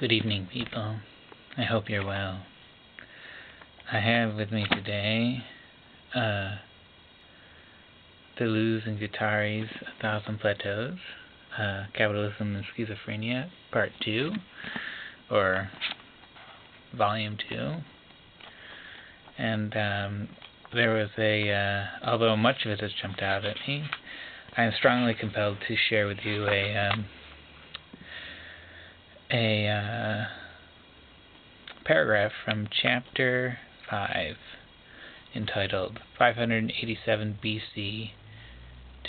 Good evening, people. I hope you're well. I have with me today Deleuze and Guattari's A Thousand Plateaus, Capitalism and Schizophrenia, Part 2, or Volume 2. And there was although much of it has jumped out at me, I am strongly compelled to share with you a paragraph from Chapter 5, entitled 587 BC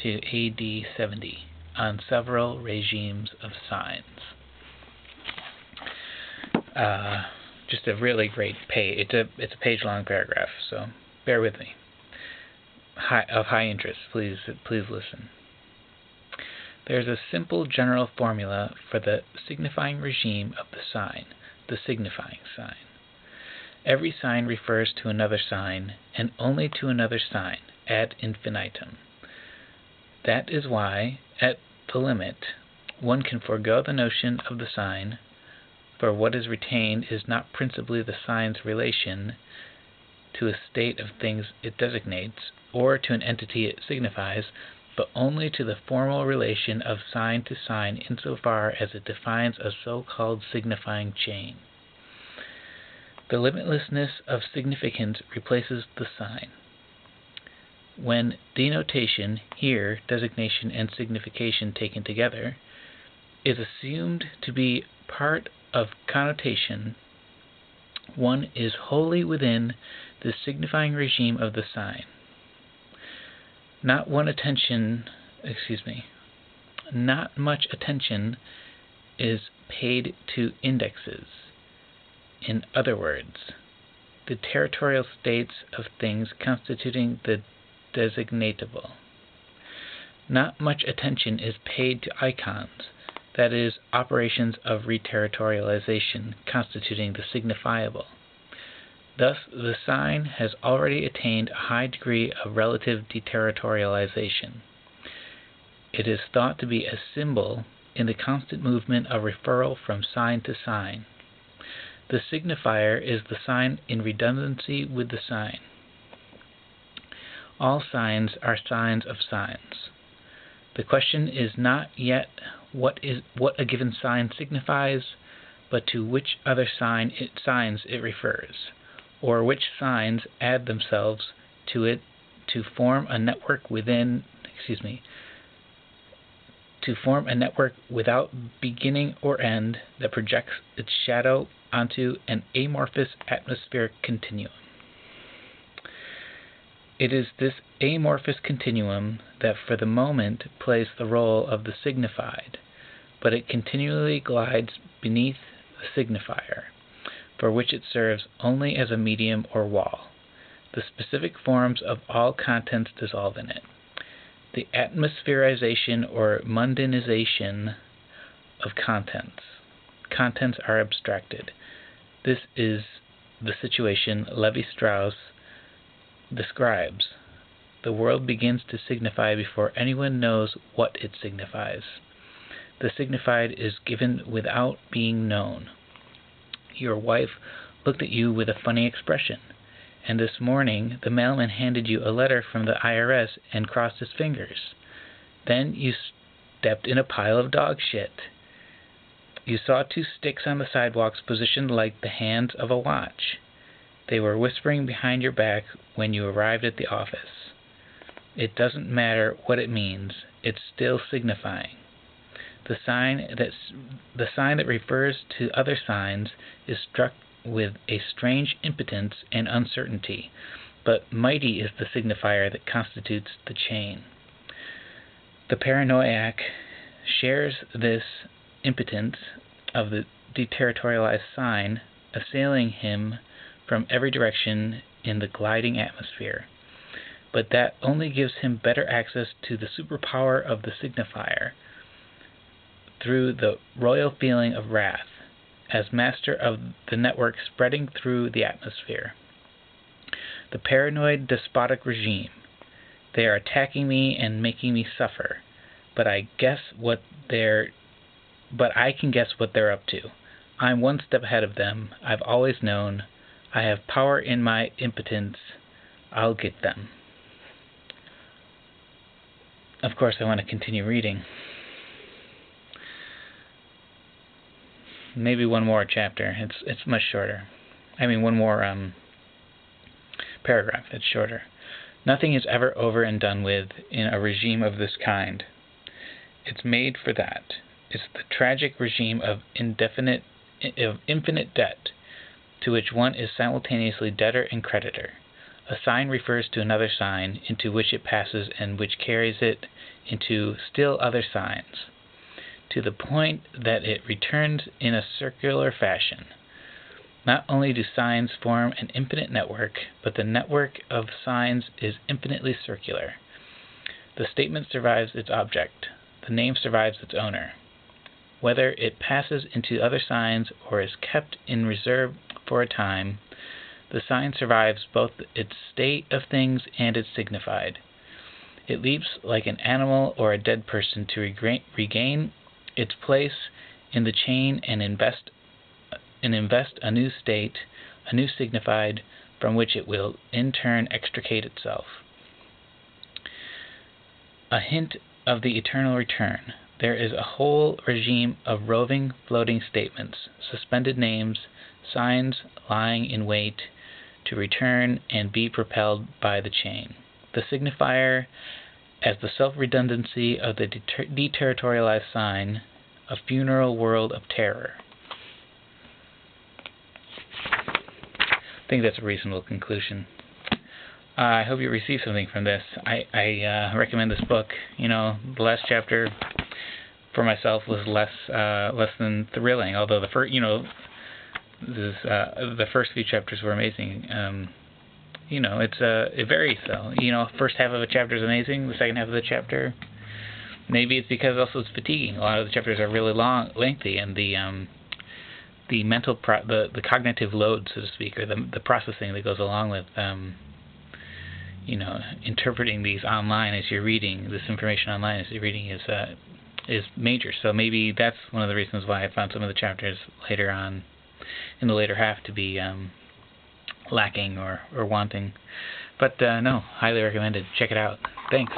to AD 70, on several regimes of signs. Just a really great page. It's a page-long paragraph, so bear with me. Of high interest, please listen. There's a simple general formula for the signifying regime of the sign, the signifying sign. Every sign refers to another sign, and only to another sign, ad infinitum. That is why, at the limit, one can forego the notion of the sign, for what is retained is not principally the sign's relation to a state of things it designates, or to an entity it signifies, but only to the formal relation of sign to sign insofar as it defines a so-called signifying chain. The limitlessness of significance replaces the sign. When denotation, here designation and signification taken together, is assumed to be part of connotation, one is wholly within the signifying regime of the sign. Not much attention is paid to indexes. In other words, the territorial states of things constituting the designatable. Not much attention is paid to icons, that is, operations of reterritorialization constituting the signifiable. Thus, the sign has already attained a high degree of relative deterritorialization. It is thought to be a symbol in the constant movement of referral from sign to sign. The signifier is the sign in redundancy with the sign. All signs are signs of signs. The question is not yet what a given sign signifies, but to which other signs it refers, or which signs add themselves to it to form a network without beginning or end that projects its shadow onto an amorphous atmospheric continuum. It is this amorphous continuum that for the moment plays the role of the signified, but it continually glides beneath the signifier, for which it serves only as a medium or wall. The specific forms of all contents dissolve in it. The atmospherization or mundanization of contents. Contents are abstracted. This is the situation Levi-Strauss describes. The world begins to signify before anyone knows what it signifies. The signified is given without being known. Your wife looked at you with a funny expression, and this morning the mailman handed you a letter from the IRS and crossed his fingers. Then you stepped in a pile of dog shit. You saw two sticks on the sidewalks positioned like the hands of a watch. They were whispering behind your back when you arrived at the office. It doesn't matter what it means, it's still signifying. The sign that refers to other signs is struck with a strange impotence and uncertainty, but mighty is the signifier that constitutes the chain. The paranoiac shares this impotence of the deterritorialized sign assailing him from every direction in the gliding atmosphere, but that only gives him better access to the superpower of the signifier through the royal feeling of wrath, as master of the network spreading through the atmosphere. The paranoid despotic regime. They are attacking me and making me suffer, but I can guess what they're up to. I'm one step ahead of them. I've always known. I have power in my impotence. I'll get them. Of course, I want to continue reading. Maybe one more chapter. It's much shorter. I mean, one more paragraph. It's shorter. Nothing is ever over and done with in a regime of this kind. It's made for that. It's the tragic regime of infinite debt, to which one is simultaneously debtor and creditor. A sign refers to another sign, into which it passes and which carries it into still other signs, to the point that it returns in a circular fashion. Not only do signs form an infinite network, but the network of signs is infinitely circular. The statement survives its object. The name survives its owner. Whether it passes into other signs or is kept in reserve for a time, the sign survives both its state of things and its signified. It leaps like an animal or a dead person to regain its place in the chain and invest a new state, a new signified, from which it will in turn extricate itself. A hint of the eternal return. There is a whole regime of roving, floating statements, suspended names, signs lying in wait to return and be propelled by the chain. The signifier as the self-redundancy of the deterritorialized sign, a funeral world of terror. I think that's a reasonable conclusion. I hope you receive something from this. I recommend this book. You know, the last chapter for myself was less than thrilling. Although the first few chapters were amazing. It varies though. First half of a chapter is amazing. The second half of the chapter, maybe it's because also it's fatiguing. A lot of the chapters are really lengthy, and the mental the cognitive load, so to speak, or the processing that goes along with interpreting these online as you're reading this information online as you're reading is major. So maybe that's one of the reasons why I found some of the chapters later on in the later half to be lacking or wanting. But no, highly recommended. Check it out. Thanks.